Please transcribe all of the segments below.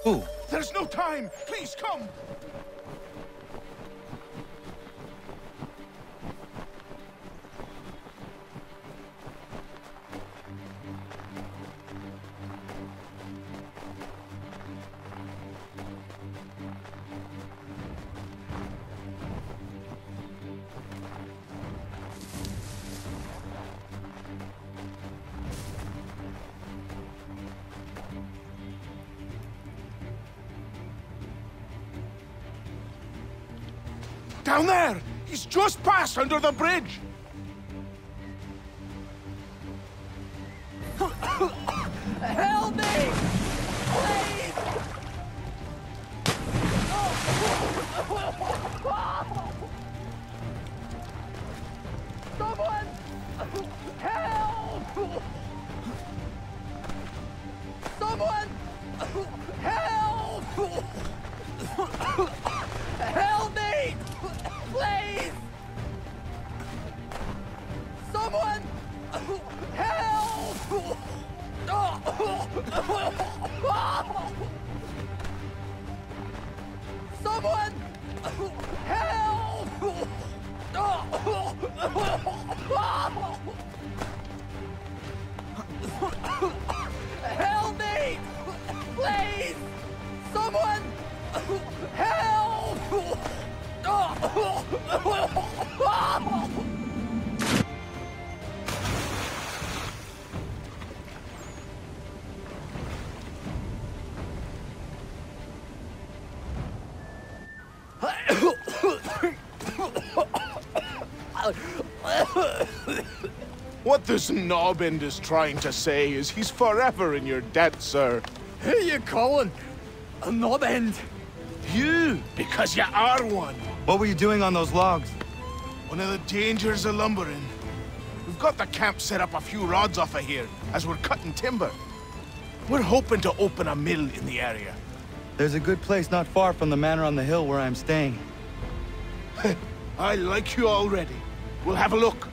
Who? There's no time! Please, come! Down there! He's just passed under the bridge! Help me! Please! Someone! Help! Someone! Help! Help me! Please! Someone! Help! Someone! Help! Help me! Please! Someone! Help! What this knobend is trying to say is he's forever in your debt, sir. Who you calling? A knobend? You, because you are one. What were you doing on those logs? One of the dangers of lumbering. We've got the camp set up a few rods off of here, as we're cutting timber. We're hoping to open a mill in the area. There's a good place not far from the manor on the hill where I'm staying. I like you already. We'll have a look.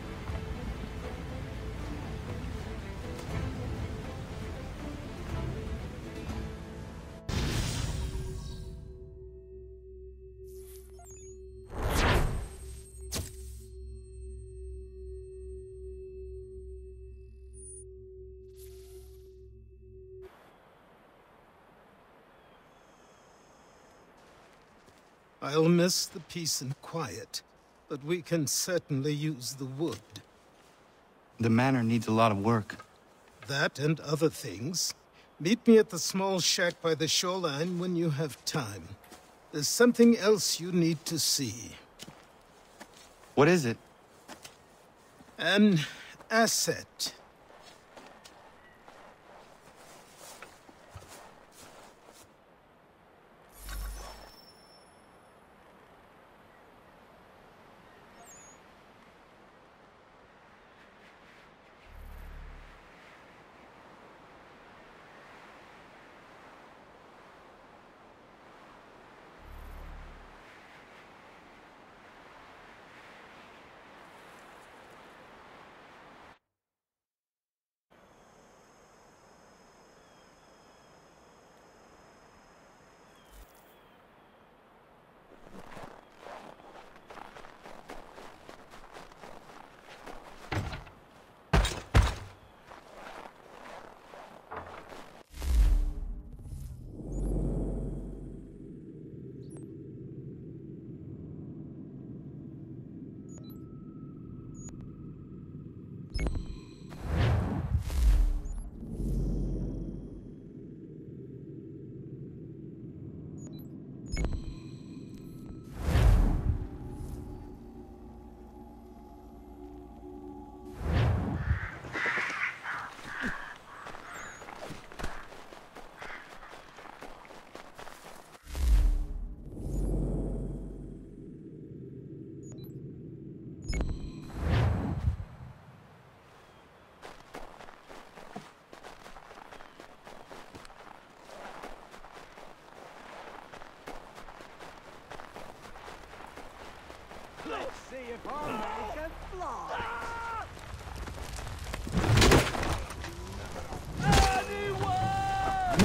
I'll miss the peace and quiet, but we can certainly use the wood. The manor needs a lot of work. That and other things. Meet me at the small shack by the shoreline when you have time. There's something else you need to see. What is it? An asset. Let's see if our man can fly. Anyone!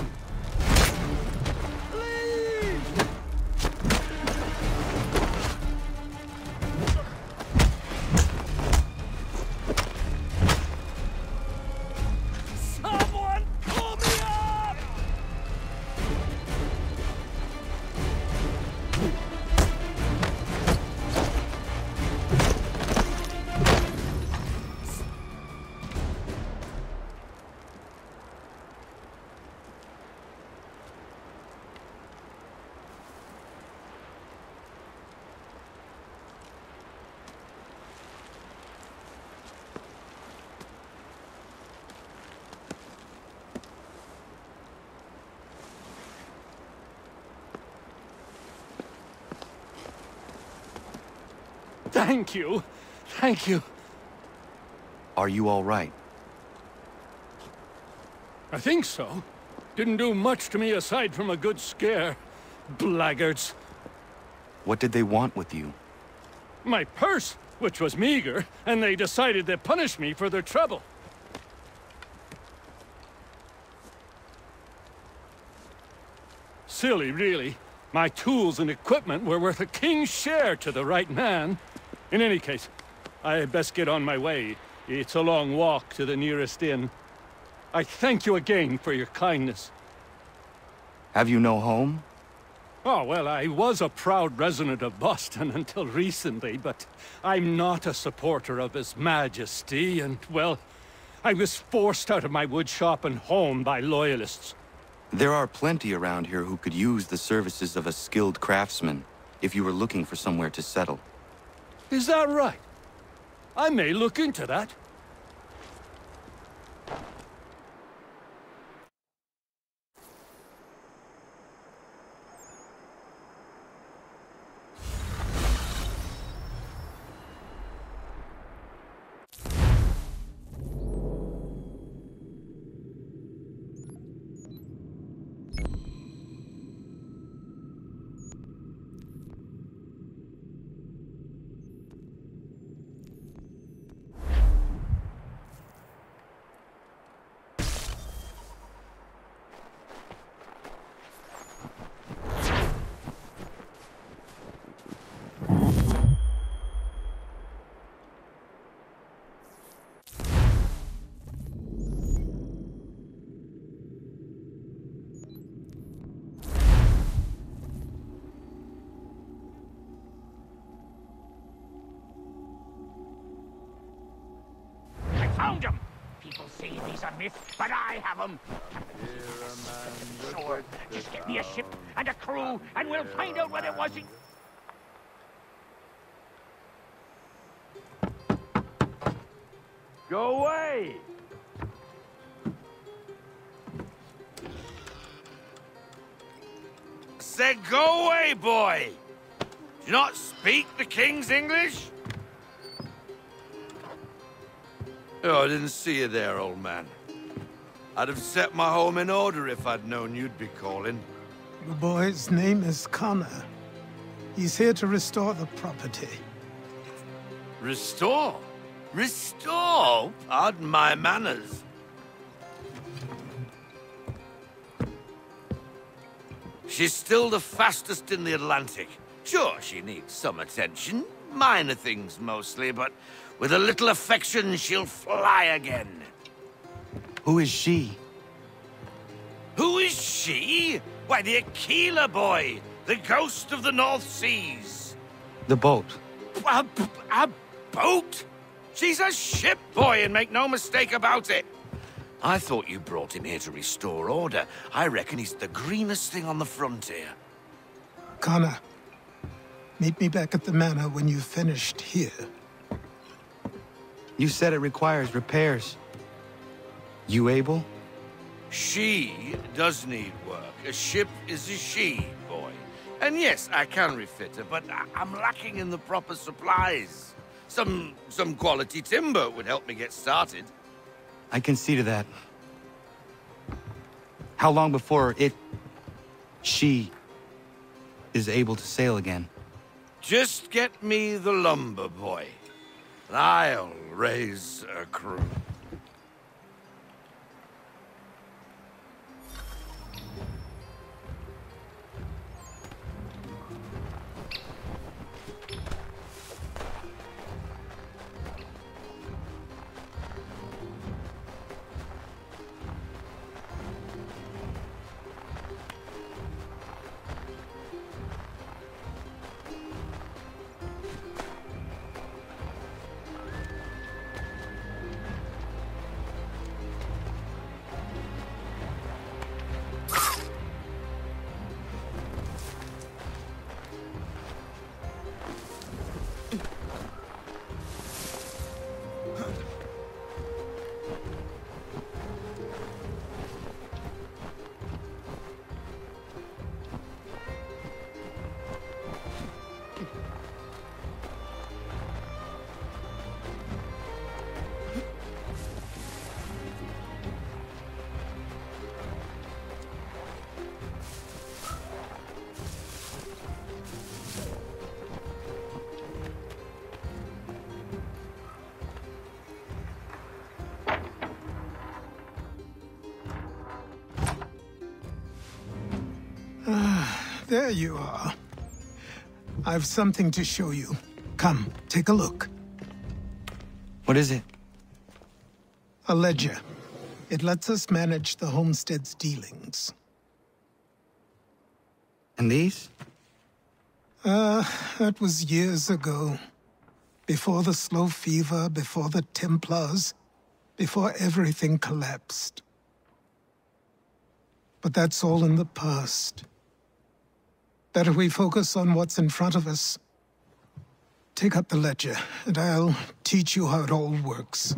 Thank you. Thank you. Are you all right? I think so. Didn't do much to me aside from a good scare. Blackguards. What did they want with you? My purse, which was meager, and they decided to punish me for their trouble. Silly, really. My tools and equipment were worth a king's share to the right man. In any case, I had best get on my way. It's a long walk to the nearest inn. I thank you again for your kindness. Have you no home? Oh, well, I was a proud resident of Boston until recently, but I'm not a supporter of His Majesty, and, well, I was forced out of my woodshop and home by loyalists. There are plenty around here who could use the services of a skilled craftsman, if you were looking for somewhere to settle. Is that right? I may look into that. Found him! People say he's a myth, but I have him. Sure, just get me a ship and a crew, and we'll find out what it was he... Go away! Said go away, boy! Do you not speak the King's English? Oh, I didn't see you there, old man. I'd have set my home in order if I'd known you'd be calling. The boy's name is Connor. He's here to restore the property. Restore? Restore? Pardon my manners. She's still the fastest in the Atlantic. Sure, she needs some attention. Minor things mostly, but with a little affection, she'll fly again. Who is she? Who is she? Why, the Aquila boy, the ghost of the North Seas. The boat. A boat? She's a ship, boy, and make no mistake about it. I thought you brought him here to restore order. I reckon he's the greenest thing on the frontier. Connor, meet me back at the manor when you've finished here. You said it requires repairs. You able? She does need work. A ship is a she, boy. And yes, I can refit her, but I'm lacking in the proper supplies. Some quality timber would help me get started. I can see to that. How long before she is able to sail again? Just get me the lumber, boy. I'll raise a crew. There you are. I've something to show you. Come, take a look. What is it? A ledger. It lets us manage the homestead's dealings. And these? That was years ago. Before the slow fever, before the Templars, before everything collapsed. But that's all in the past. Better we focus on what's in front of us. Take up the ledger, and I'll teach you how it all works.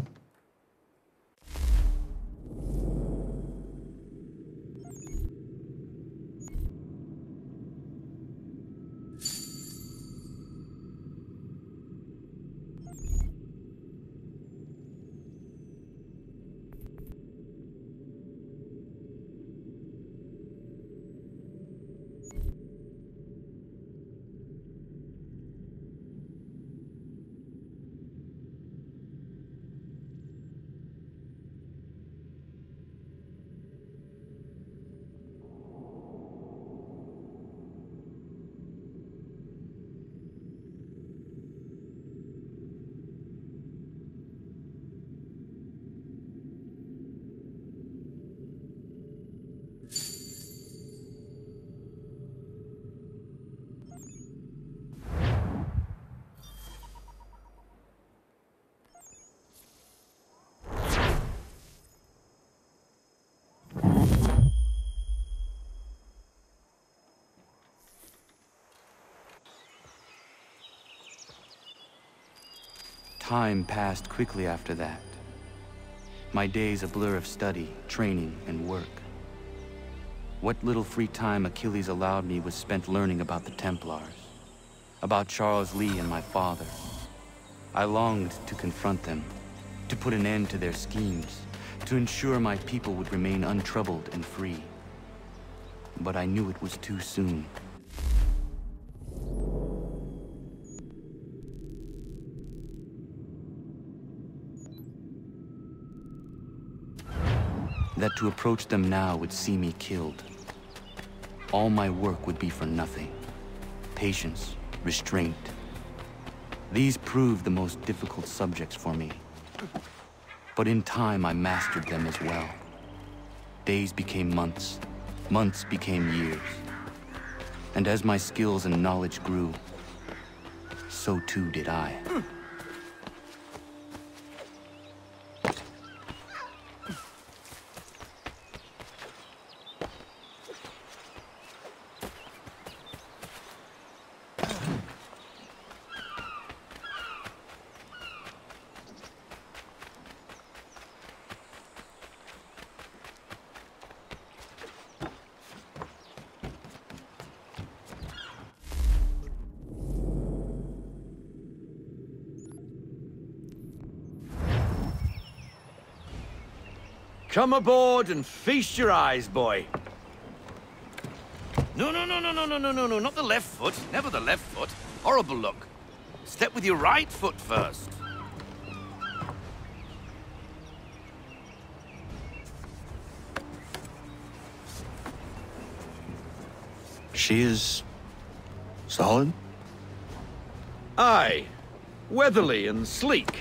Time passed quickly after that. My days a blur of study, training, and work. What little free time Achilles allowed me was spent learning about the Templars, about Charles Lee and my father. I longed to confront them, to put an end to their schemes, to ensure my people would remain untroubled and free. But I knew it was too soon. That to approach them now would see me killed. All my work would be for nothing. Patience, restraint. These proved the most difficult subjects for me. But in time, I mastered them as well. Days became months. Months became years. And as my skills and knowledge grew, so too did I. Come aboard and feast your eyes, boy. No, not the left foot. Never the left foot. Horrible look. Step with your right foot first. She is solid? Aye. Weatherly and sleek.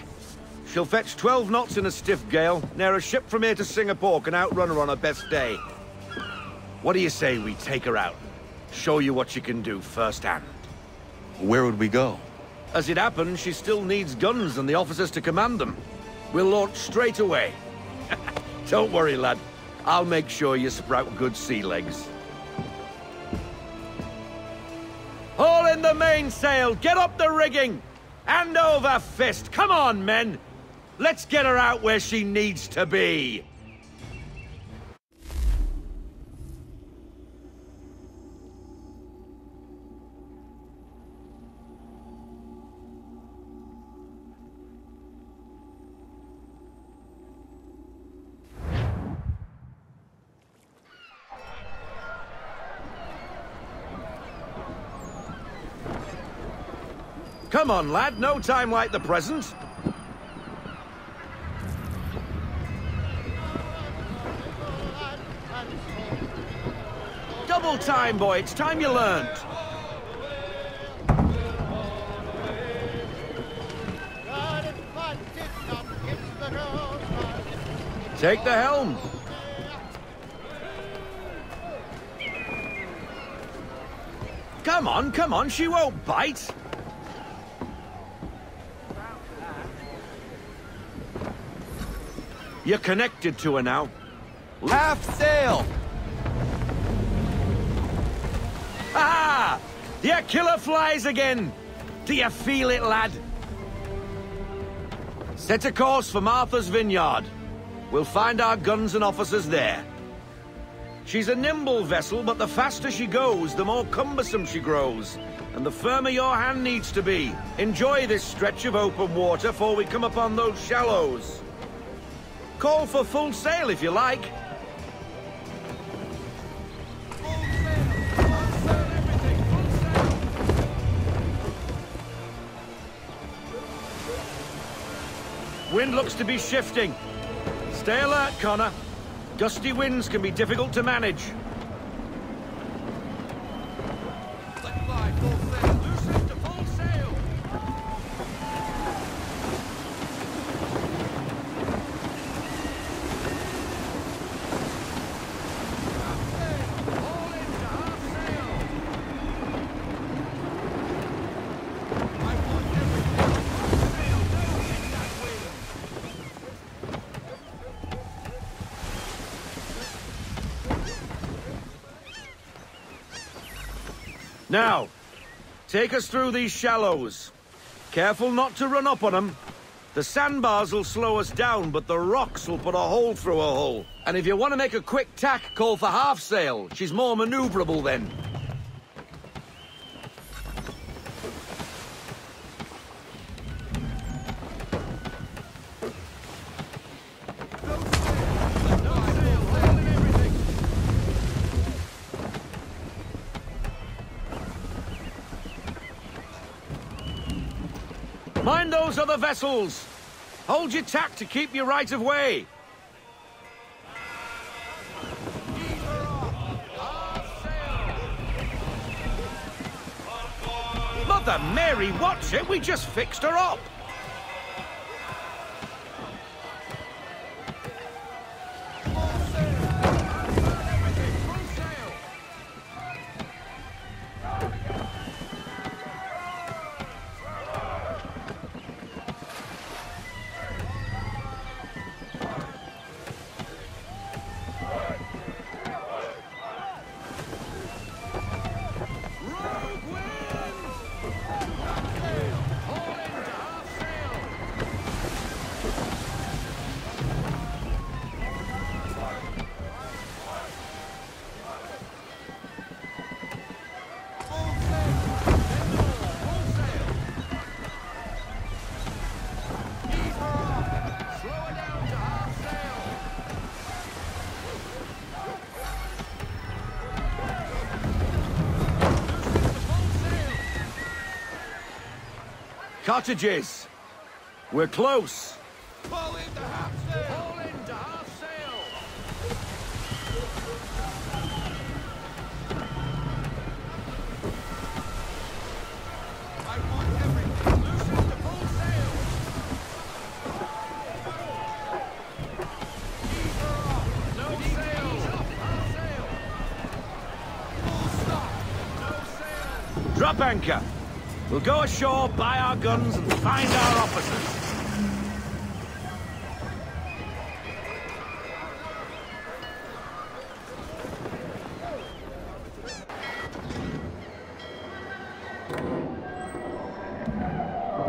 She'll fetch 12 knots in a stiff gale, near a ship from here to Singapore can outrun her on her best day. What do you say we take her out? Show you what she can do firsthand. Where would we go? As it happens, she still needs guns and the officers to command them. We'll launch straight away. Don't worry, lad. I'll make sure you sprout good sea legs. Haul in the mainsail! Get up the rigging! Hand over fist! Come on, men! Let's get her out where she needs to be! Come on, lad. No time like the present. Double time, boy. It's time you learned. Take the helm. Come on, she won't bite. You're connected to her now. Half sail! Ah! Your killer flies again! Do you feel it, lad? Set a course for Martha's Vineyard. We'll find our guns and officers there. She's a nimble vessel, but the faster she goes, the more cumbersome she grows. And the firmer your hand needs to be. Enjoy this stretch of open water before we come upon those shallows. Call for full sail if you like. Wind looks to be shifting. Stay alert, Connor. Gusty winds can be difficult to manage. Let fly, full sail. Loosen to full sail. All in to half sail. I want everything. Full sail. Don't hit that wind. Now, take us through these shallows. Careful not to run up on them. The sandbars will slow us down, but the rocks will put a hole through a hull. And if you want to make a quick tack, call for half sail. She's more maneuverable then. Mind those other vessels! Hold your tack to keep your right of way! Mother Mary, watch it! We just fixed her up! Cottages! We're close! Fall into half sail! Fall into half sail! I want everything! Loosen to full sail! Ease her off! No sail! Half sail! Full stop! No sail! Drop anchor! We'll go ashore, buy our guns, and find our officers.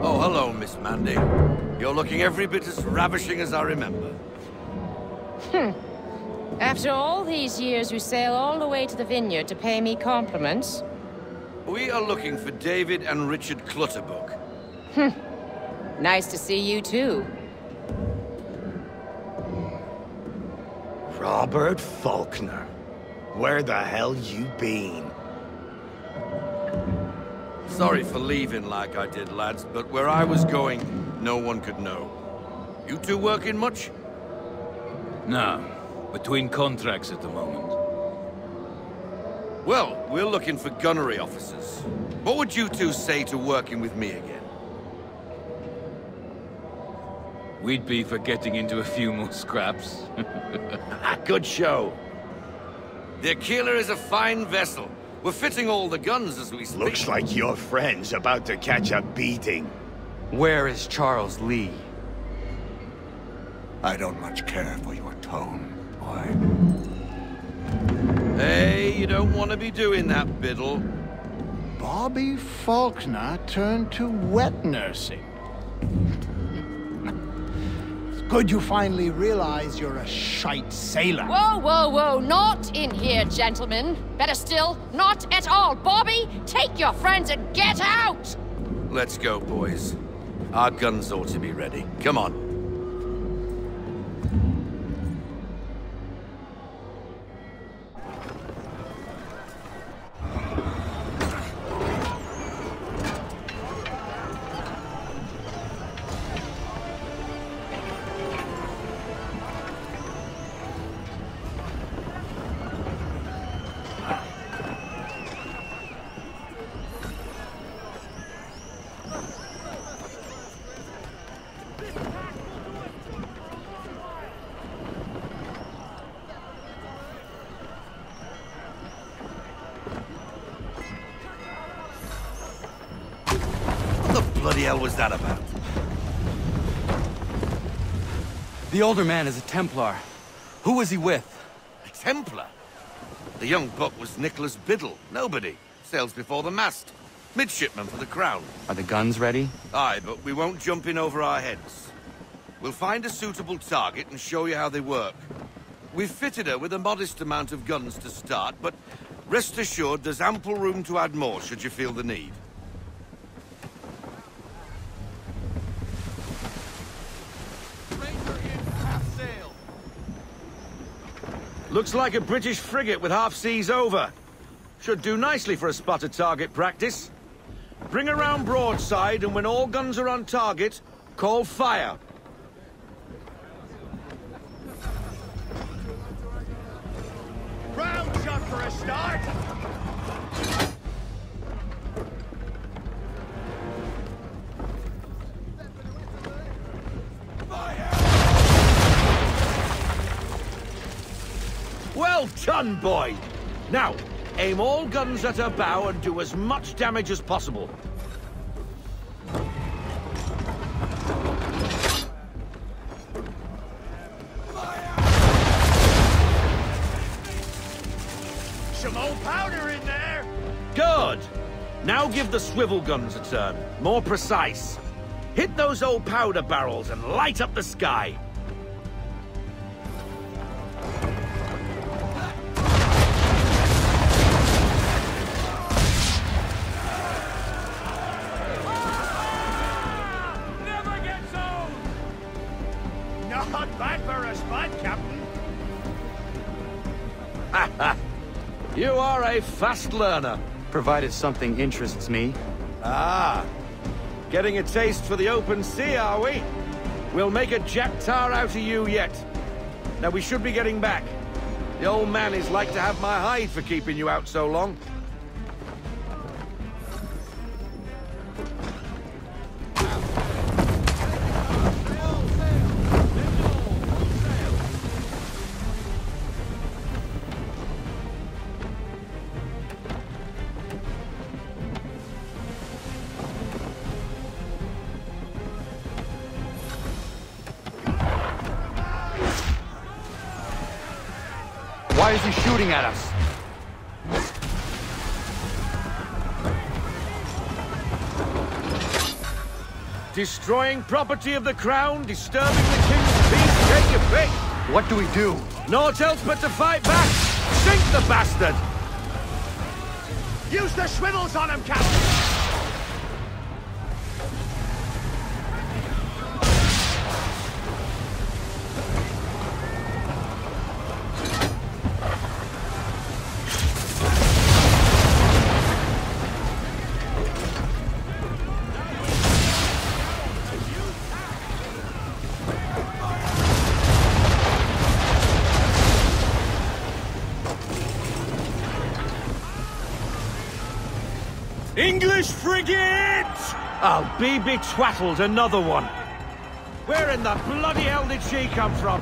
Oh, hello, Miss Mandy. You're looking every bit as ravishing as I remember. After all these years, you sail all the way to the vineyard to pay me compliments? We are looking for David and Richard Clutterbuck. Nice to see you, too. Robert Faulkner. Where the hell you been? Sorry for leaving like I did, lads, but where I was going, no one could know. You two working much? No. Between contracts at the moment. Well, we're looking for gunnery officers. What would you two say to working with me again? We'd be for getting into a few more scraps. Good show. The Aquila is a fine vessel. We're fitting all the guns as we speak. Looks like your friend's about to catch a beating. Where is Charles Lee? I don't much care for your tone, boy. Hey, you don't want to be doing that, Biddle. Bobby Faulkner turned to wet nursing. It's good you finally realize you're a shite sailor. Whoa, whoa, whoa, not in here, gentlemen. Better still, not at all. Bobby, take your friends and get out! Let's go, boys. Our guns ought to be ready. Come on. What the bloody hell was that about? The older man is a Templar. Who was he with? A Templar? The young buck was Nicholas Biddle. Nobody. Sails before the mast. Midshipman for the Crown. Are the guns ready? Aye, but we won't jump in over our heads. We'll find a suitable target and show you how they work. We've fitted her with a modest amount of guns to start, but rest assured there's ample room to add more should you feel the need. Looks like a British frigate with half seas over. Should do nicely for a spotted target practice. Bring her round broadside, and when all guns are on target, call fire. Round shot for a start. Well done, boy! Now, aim all guns at her bow and do as much damage as possible. Some old powder in there. Good! Now give the swivel guns a turn. More precise. Hit those old powder barrels and light up the sky. Not bad for a spot, Captain. You are a fast learner. Provided something interests me. Ah, getting a taste for the open sea, are we? We'll make a jack tar out of you yet. Now we should be getting back. The old man is like to have my hide for keeping you out so long. Why is he shooting at us? Destroying property of the Crown, disturbing the King's peace, take your pick! What do we do? Naught else but to fight back! Sink the bastard! Use the swivels on him, Captain. English frigate! I'll be betwattled, another one. Where in the bloody hell did she come from?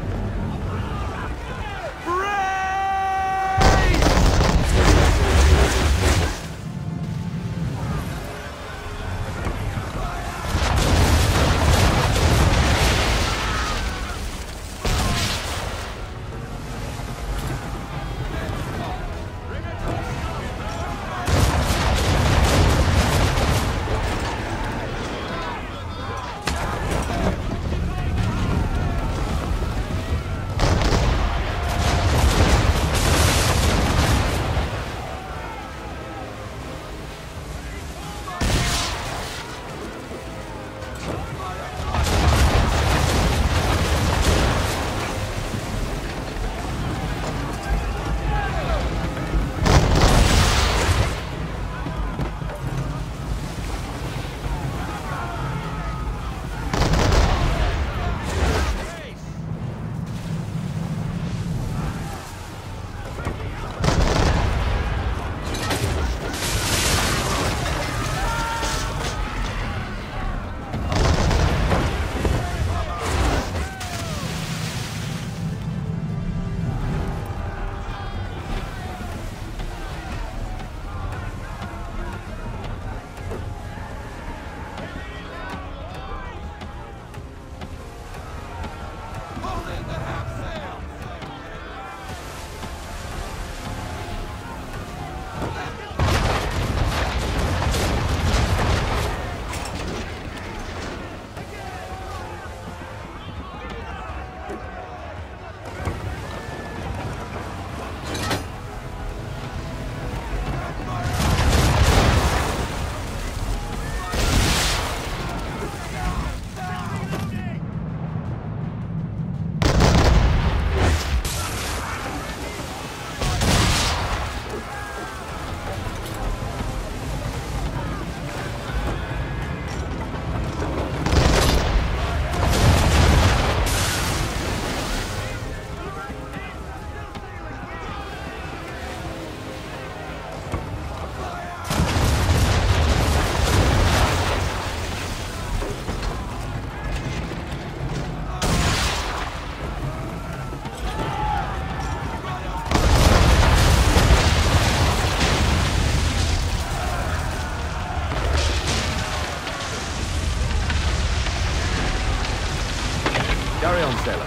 Carry on, sailor.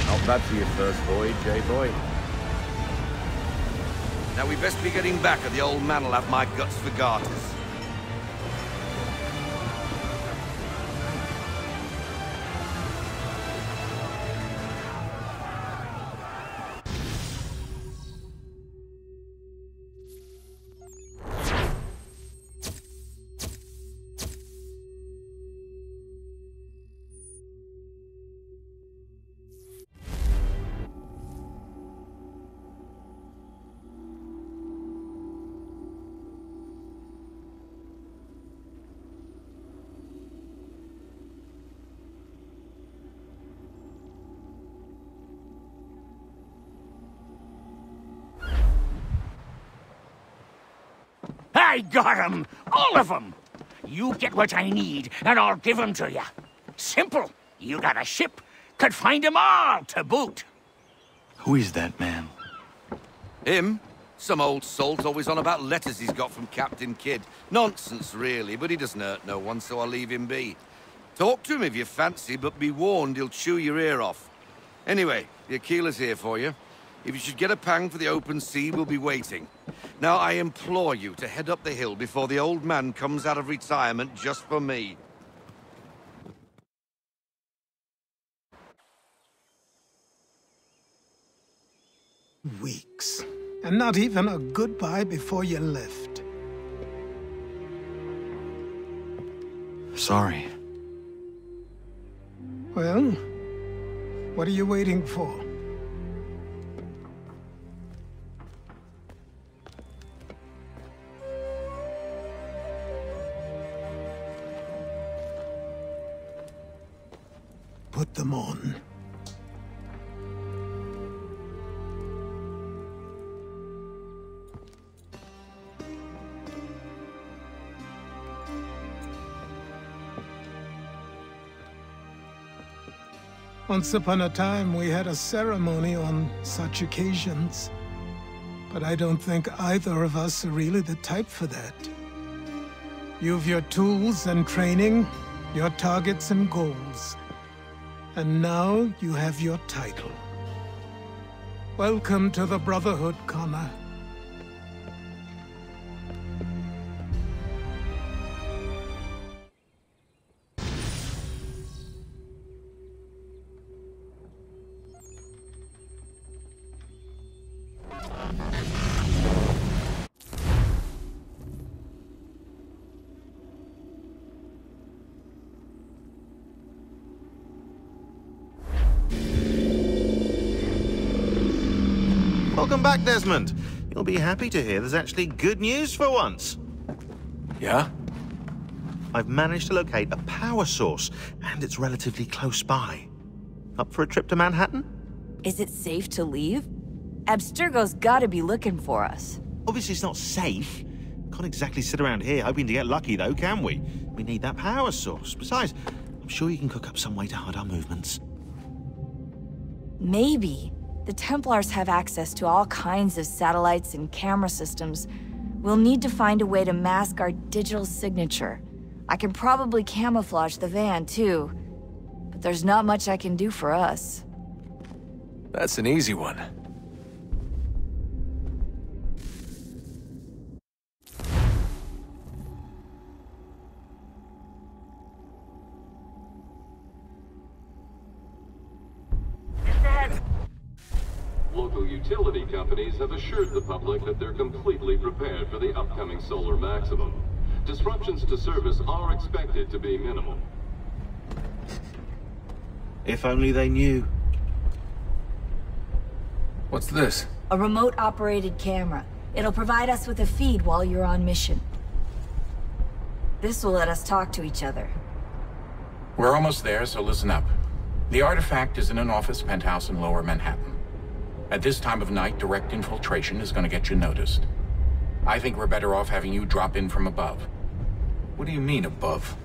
Not bad for your first voyage, eh, boy? Now we best be getting back, or the old man'll have my guts for garters. I got 'em! All of 'em! You get what I need, and I'll give 'em to you. Simple. You got a ship, could find 'em all to boot. Who is that man? Him? Some old salt always on about letters he's got from Captain Kidd. Nonsense, really, but he doesn't hurt no one, so I'll leave him be. Talk to him if you fancy, but be warned he'll chew your ear off. Anyway, the Aquila's here for you. If you should get a pang for the open sea, we'll be waiting. Now, I implore you to head up the hill before the old man comes out of retirement just for me. Weeks. And not even a goodbye before you left. Sorry. Well, what are you waiting for? Put them on. Once upon a time, we had a ceremony on such occasions. But I don't think either of us are really the type for that. You've your tools and training, your targets and goals. And now you have your title. Welcome to the Brotherhood, Connor. Welcome back, Desmond. You'll be happy to hear there's actually good news for once. Yeah? I've managed to locate a power source, and it's relatively close by. Up for a trip to Manhattan? Is it safe to leave? Abstergo's gotta be looking for us. Obviously it's not safe. Can't exactly sit around here hoping to get lucky, though, can we? We need that power source. Besides, I'm sure you can cook up some way to hide our movements. Maybe. The Templars have access to all kinds of satellites and camera systems. We'll need to find a way to mask our digital signature. I can probably camouflage the van, too. But there's not much I can do for us. That's an easy one. Local utility companies have assured the public that they're completely prepared for the upcoming solar maximum. Disruptions to service are expected to be minimal. If only they knew. What's this? A remote-operated camera. It'll provide us with a feed while you're on mission. This will let us talk to each other. We're almost there, so listen up. The artifact is in an office penthouse in Lower Manhattan. At this time of night, direct infiltration is going to get you noticed. I think we're better off having you drop in from above. What do you mean, above?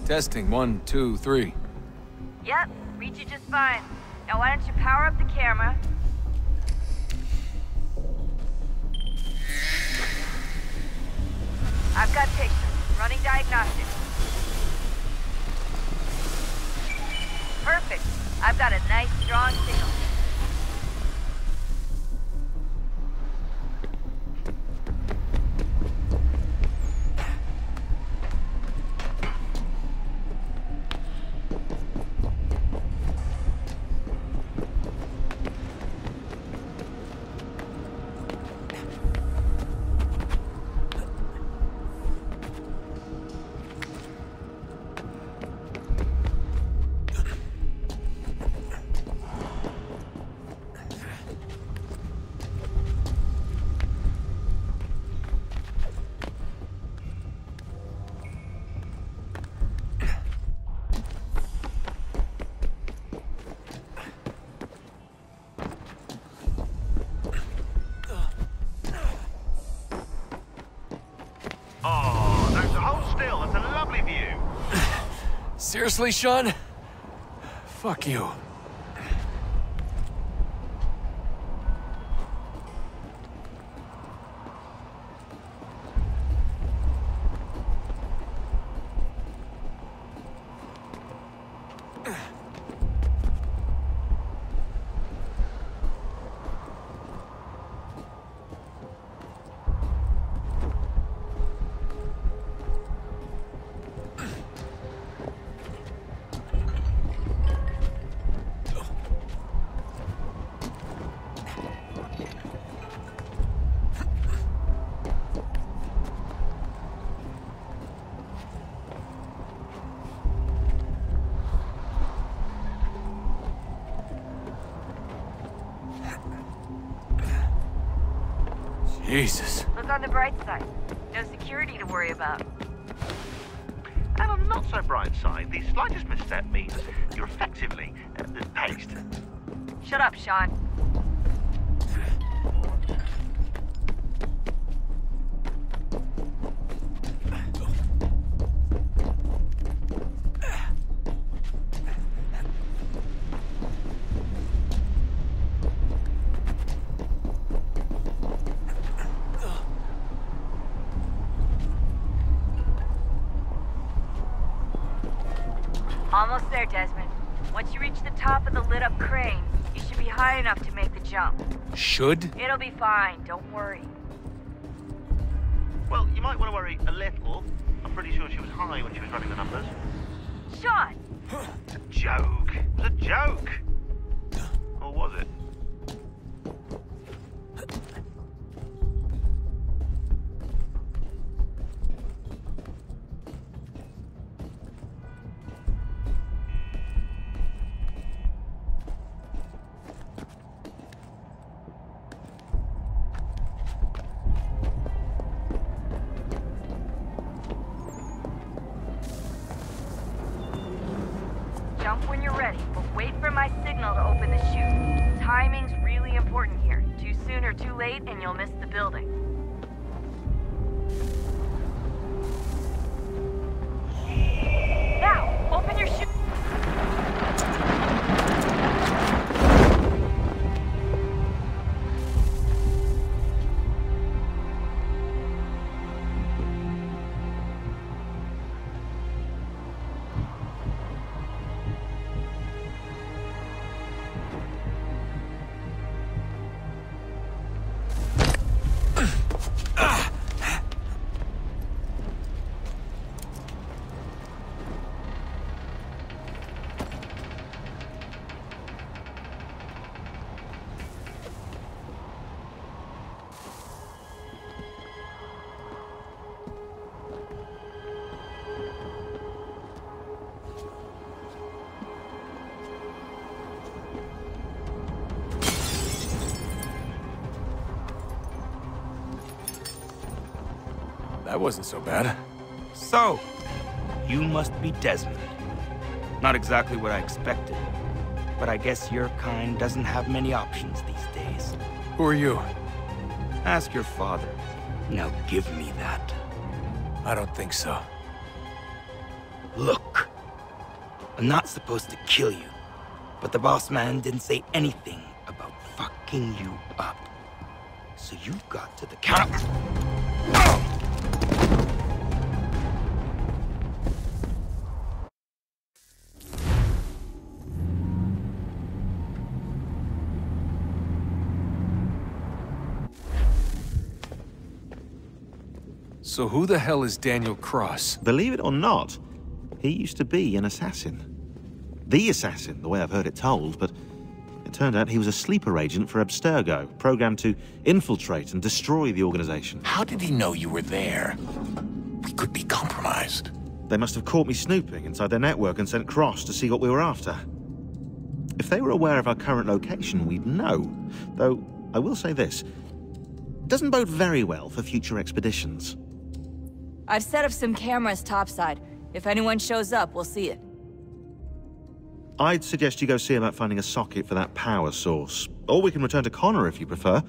Testing, 1, 2, 3. Yep, read you just fine. Now why don't you power up the camera? I've got pictures. Running diagnostics. Perfect. I've got a nice, strong signal. Seriously, Sean? Fuck you. Jesus. Look on the bright side. No security to worry about. And on the not so bright side, the slightest misstep means you're effectively paced. Shut up, Sean. Almost there, Desmond. Once you reach the top of the lit-up crane, you should be high enough to make the jump. Should? It'll be fine, don't worry. Well, you might want to worry a little. I'm pretty sure she was high when she was running the numbers. Sean! It's a joke. It was a joke. Or was it? Jump when you're ready, but wait for my signal to open the chute. Timing's really important here. Too soon or too late, and you'll miss the building. Now, open your chute. That wasn't so bad. So, you must be Desmond. Not exactly what I expected, but I guess your kind doesn't have many options these days. Who are you? Ask your father. Now give me that. I don't think so. Look, I'm not supposed to kill you, but the boss man didn't say anything about fucking you up. So you got to the count. So who the hell is Daniel Cross? Believe it or not, he used to be an assassin. The assassin, the way I've heard it told, but it turned out he was a sleeper agent for Abstergo, programmed to infiltrate and destroy the organization. How did he know you were there? We could be compromised. They must have caught me snooping inside their network and sent Cross to see what we were after. If they were aware of our current location, we'd know. Though, I will say this, it doesn't bode very well for future expeditions. I've set up some cameras topside. If anyone shows up, we'll see it. I'd suggest you go see about finding a socket for that power source. Or we can return to Connor if you prefer.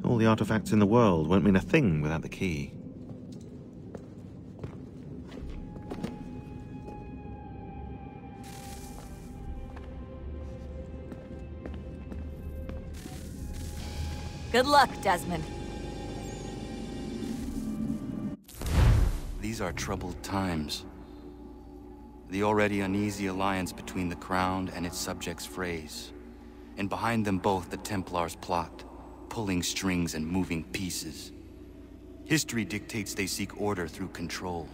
All the artifacts in the world won't mean a thing without the key. Good luck, Desmond. These are troubled times. The already uneasy alliance between the Crown and its subjects frays. And behind them both the Templars plot, pulling strings and moving pieces. History dictates they seek order through control.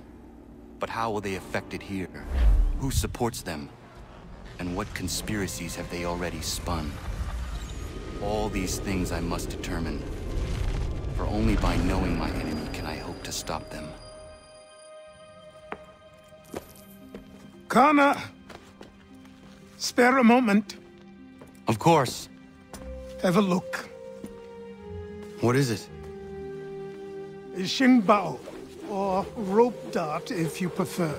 But how will they affect it here? Who supports them? And what conspiracies have they already spun? All these things I must determine. For only by knowing my enemy can I hope to stop them. Connor! Spare a moment. Of course. Have a look. What is it? Xingbao, or rope dart if you prefer.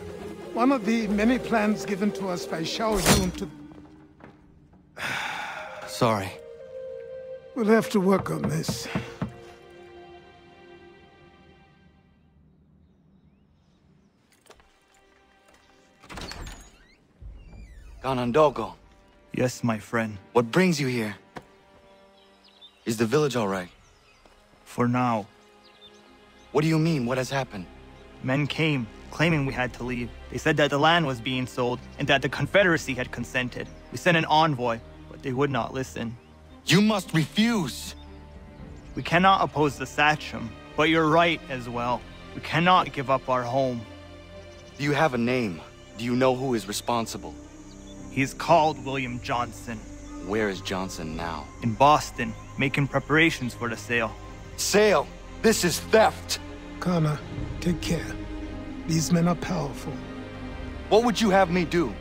One of the many plans given to us by Xiao Yun to... Sorry. We'll have to work on this. Ganondogo, Yes, my friend. what brings you here? Is the village all right? For now. What do you mean? What has happened? Men came, claiming we had to leave. They said that the land was being sold, and that the Confederacy had consented. We sent an envoy, but they would not listen. You must refuse! We cannot oppose the Sachem, but you're right as well. We cannot give up our home. Do you have a name? Do you know who is responsible? He's called William Johnson. Where is Johnson now? In Boston, making preparations for the sale. Sale! This is theft! Kana, take care. These men are powerful. What would you have me do?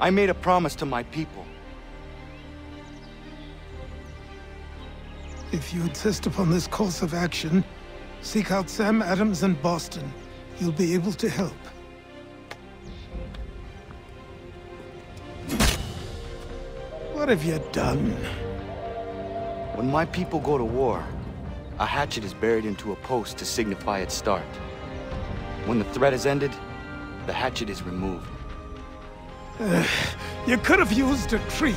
I made a promise to my people. If you insist upon this course of action, seek out Sam Adams in Boston. He'll be able to help. What have you done? When my people go to war, a hatchet is buried into a post to signify its start. When the threat is ended, the hatchet is removed. You could have used a tree.